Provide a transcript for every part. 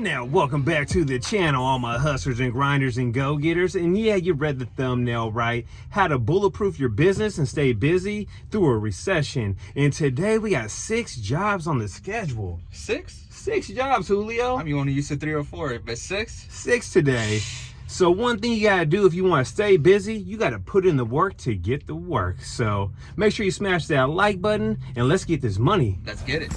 Now, welcome back to the channel, all my hustlers and grinders and go-getters. And yeah, you read the thumbnail right. How to bulletproof your business and stay busy through a recession. And today we got 6 jobs on the schedule. 6? 6 jobs, Julio. I'm only used to 3 or 4, but 6? 6 today. So one thing you gotta do if you wanna stay busy, you gotta put in the work to get the work. So make sure you smash that like button and let's get this money. Let's get it.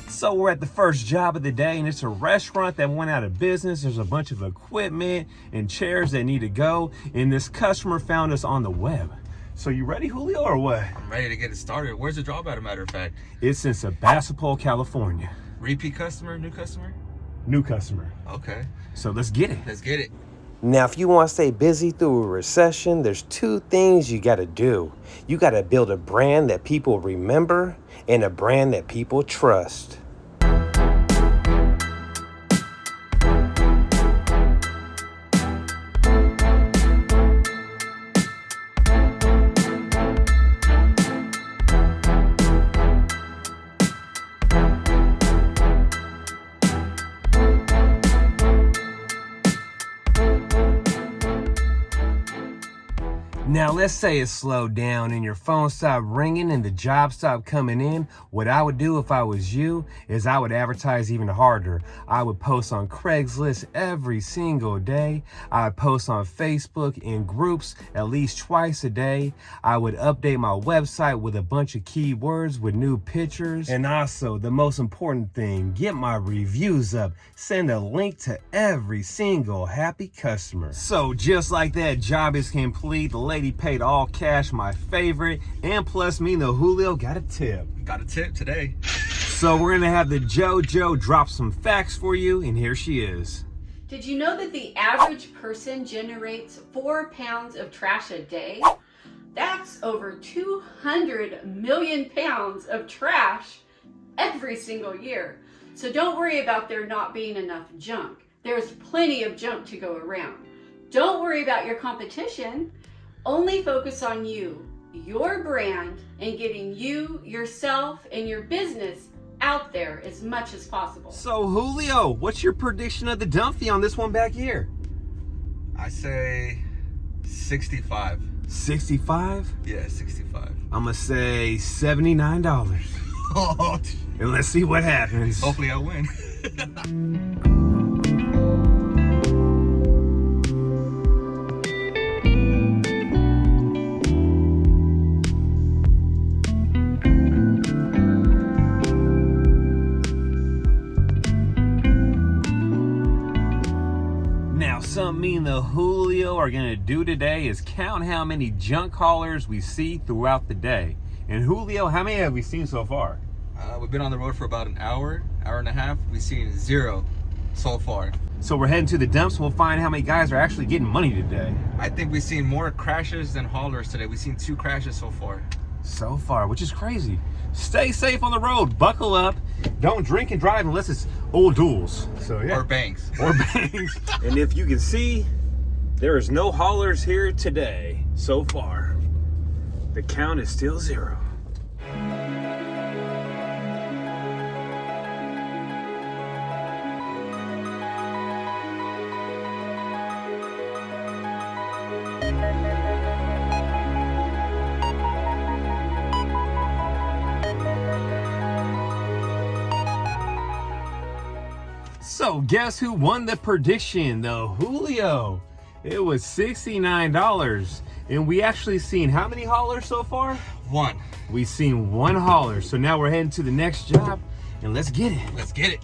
So we're at the first job of the day, and it's a restaurant that went out of business. There's a bunch of equipment and chairs that need to go, and this customer found us on the web. So you ready, Julio, or what? I'm ready to get it started. Where's the job at, a matter of fact? It's in Sebastopol, California. Repeat customer, new customer? New customer. Okay. So let's get it. Let's get it. Now, if you want to stay busy through a recession, there's 2 things you got to do. You got to build a brand that people remember and a brand that people trust. Now, let's say it slowed down and your phone stopped ringing and the job stopped coming in. What I would do if I was you is I would advertise even harder. I would post on Craigslist every single day. I would post on Facebook in groups at least twice a day. I would update my website with a bunch of keywords with new pictures. And also, the most important thing, get my reviews up. Send a link to every single happy customer. So just like that, job is complete. The lady paid all cash, my favorite, and plus me and the Julio got a tip. Got a tip today. So we're gonna have the JoJo drop some facts for you, and here she is. Did you know that the average person generates 4 pounds of trash a day? That's over 200 million pounds of trash every single year. So don't worry about there not being enough junk. There's plenty of junk to go around. Don't worry about your competition. Only focus on you, your brand, and getting you, yourself, and your business out there as much as possible. So Julio, what's your prediction of the dump fee on this one back here? I say 65. 65? Yeah, 65. I'm gonna say $79. Oh, And let's see what happens. hopefully I win. Now, something me and the Julio are gonna do today is count how many junk haulers we see throughout the day. And Julio, how many have we seen so far? We've been on the road for about an hour and a half. We've seen 0 so far. So we're heading to the dumps. We'll find how many guys are actually getting money today. I think we've seen more crashes than haulers today. We've seen 2 crashes so far. So far, which is crazy. Stay safe on the road. Buckle up. Don't drink and drive unless it's old duels. So yeah. Or banks. Or bangs. And if you can see, there is no haulers here today so far. The count is still 0. So guess who won the prediction? The Julio. It was $69. And we actually seen how many haulers so far? 1. We seen 1 hauler. So now we're heading to the next job and let's get it. Let's get it.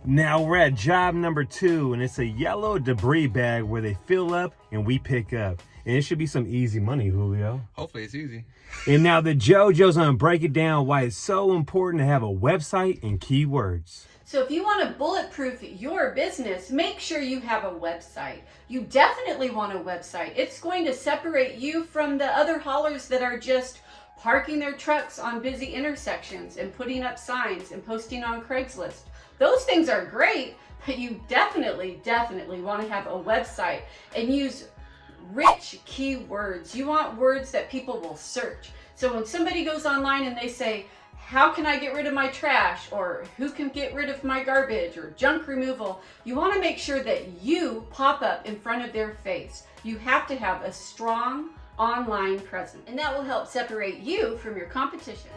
Now we're at job number 2, and it's a yellow debris bag where they fill up and we pick up. And it should be some easy money, Julio. Hopefully it's easy. And now the JoJo's gonna break it down why it's so important to have a website and keywords. So if you want to bulletproof your business, make sure you have a website. You definitely want a website. It's going to separate you from the other haulers that are just parking their trucks on busy intersections and putting up signs and posting on Craigslist. Those things are great, but you definitely want to have a website and use rich keywords. You want words that people will search. So when somebody goes online and they say, how can I get rid of my trash? Or who can get rid of my garbage? Or junk removal? You want to make sure that you pop up in front of their face. You have to have a strong online presence, and that will help separate you from your competition.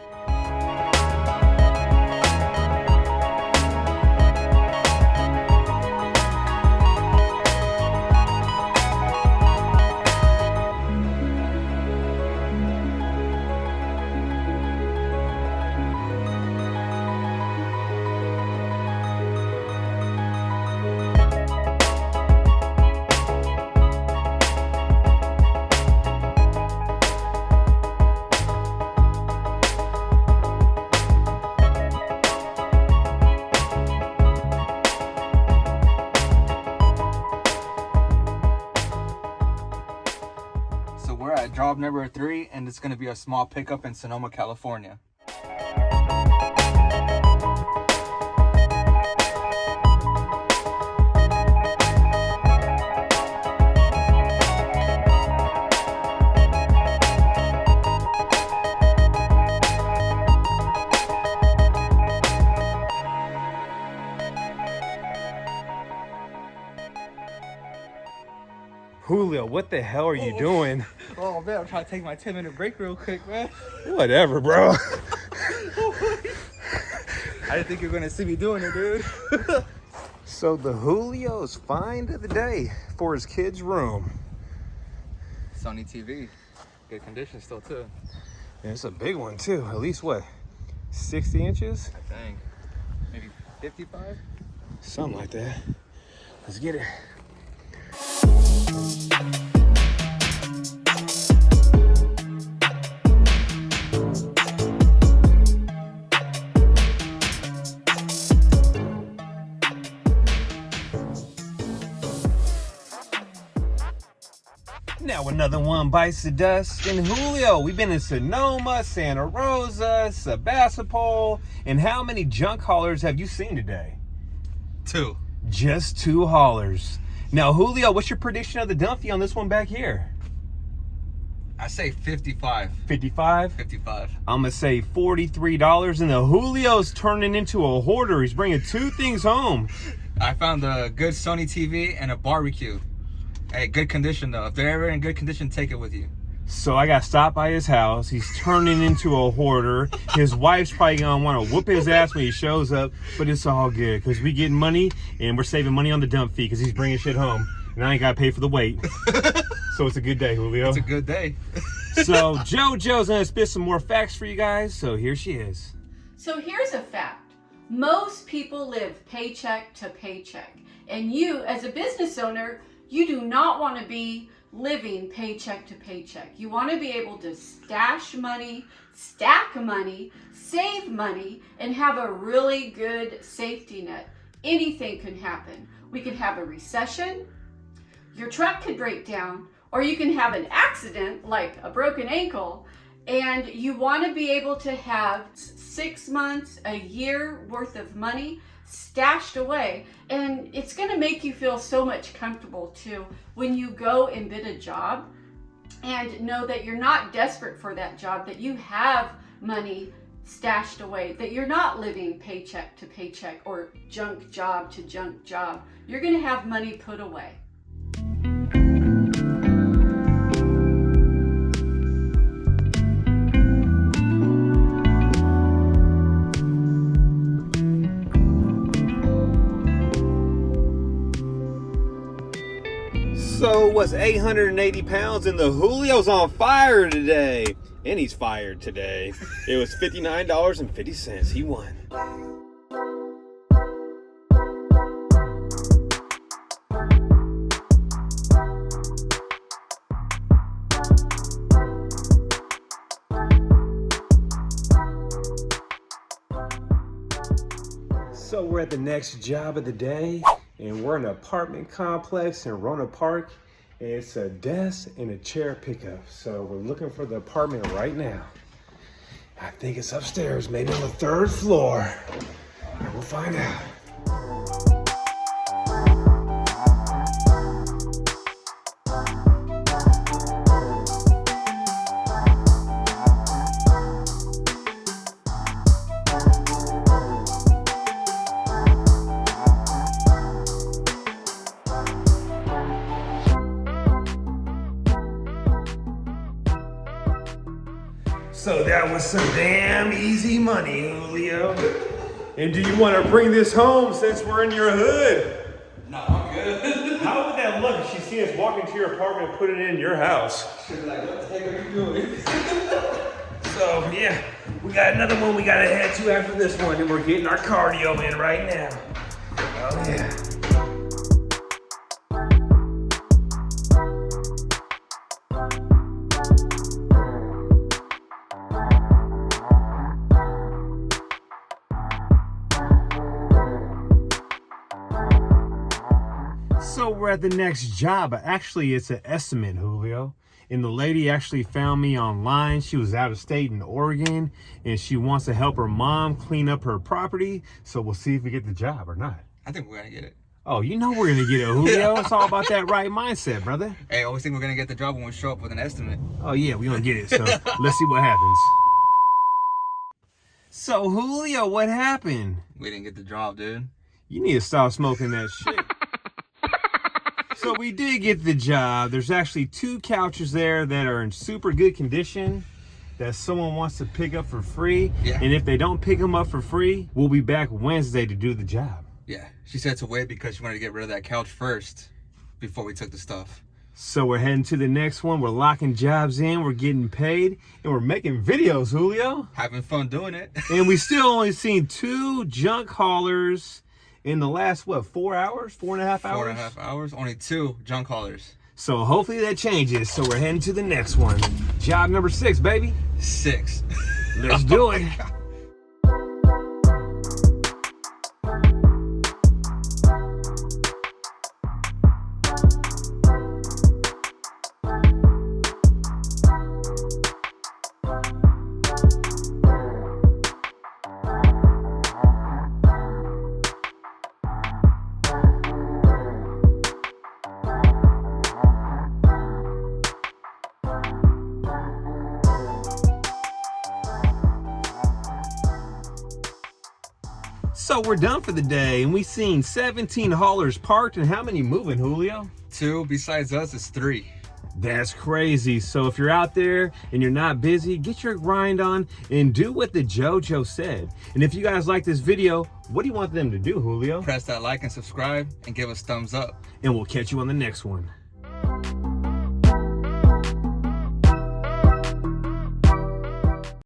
So we're at job number 3, and it's going to be a small pickup in Sonoma, California. Julio, what the hell are you doing? Oh man, I'm trying to take my 10-minute break real quick, man. Whatever, bro. I didn't think you were gonna see me doing it, dude. So the Julio's find of the day for his kid's room. Sony TV. Good condition still, too. And it's a big one, too. At least, what, 60 inches? I think. Maybe 55? Something like that. Let's get it. Now another one bites the dust. And Julio, we've been in Sonoma, Santa Rosa, Sebastopol, and how many junk haulers have you seen today? 2. Just 2 haulers. Now Julio, what's your prediction of the dump fee on this one back here? I say 55. 55? 55. I'm gonna say $43, and the Julio's turning into a hoarder. He's bringing 2 things home. I found a good Sony TV and a barbecue. Hey, good condition though. If they're ever in good condition, take it with you. So I got stopped by his house. He's turning into a hoarder. His wife's probably gonna want to whoop his ass when he shows up, but it's all good because we getting money and we're saving money on the dump fee because he's bringing shit home, and I ain't gotta pay for the wait. So it's a good day, Julio. It's a good day. So JoJo's gonna spit some more facts for you guys. So here she is. So here's a fact. Most people live paycheck to paycheck. And you, as a business owner, you do not want to be living paycheck to paycheck. You want to be able to stash money, stack money, save money, and have a really good safety net. Anything can happen. We could have a recession, your truck could break down, or you can have an accident like a broken ankle, and you want to be able to have 6 months, a year worth of money stashed away. And it's going to make you feel so much comfortable too when you go and bid a job and know that you're not desperate for that job, that you have money stashed away, that you're not living paycheck to paycheck or junk job to junk job. You're going to have money put away. So what's 880 pounds and the Julio's on fire today? And he's fired today. It was $59.50. He won. So we're at the next job of the day, and we're in an apartment complex in Rona Park. And it's a desk and a chair pickup. So we're looking for the apartment right now. I think it's upstairs, maybe on the 3rd floor. We'll find out. So that was some damn easy money, Julio. And do you want to bring this home since we're in your hood? No, I'm good. How would that look if she seen us walk into your apartment and put it in your house? She'd be like, what the heck are you doing? So yeah, we got another one we gotta head to after this one, and we're getting our cardio in right now. Oh yeah. So we're at the next job. Actually, it's an estimate, Julio. And the lady actually found me online. She was out of state in Oregon, and she wants to help her mom clean up her property. So we'll see if we get the job or not. I think we're gonna get it. Oh, you know we're gonna get it, Julio. It's all about that right mindset, brother. Hey, I always think we're gonna get the job when we show up with an estimate. Oh yeah, we're gonna get it. So let's see what happens. So Julio, what happened? We didn't get the job, dude. You need to stop smoking that shit. So we did get the job. There's actually 2 couches there that are in super good condition that someone wants to pick up for free. Yeah. And if they don't pick them up for free, we'll be back Wednesday to do the job. Yeah, she said to wait because she wanted to get rid of that couch first before we took the stuff. So we're heading to the next one. We're locking jobs in. We're getting paid. And we're making videos, Julio. Having fun doing it. And we still only seen 2 junk haulers in the last, 4 hours? 4.5 hours? 4.5 hours. Only 2 junk haulers. So hopefully that changes. So we're heading to the next one. Job number 6, baby. 6. Let's do it. So we're done for the day, and we've seen 17 haulers parked, and how many moving, Julio? 2 besides us is 3. That's crazy. So if you're out there and you're not busy, get your grind on and do what the JoJo said. And if you guys like this video, what do you want them to do, Julio? Press that like and subscribe and give us thumbs up. And we'll catch you on the next one.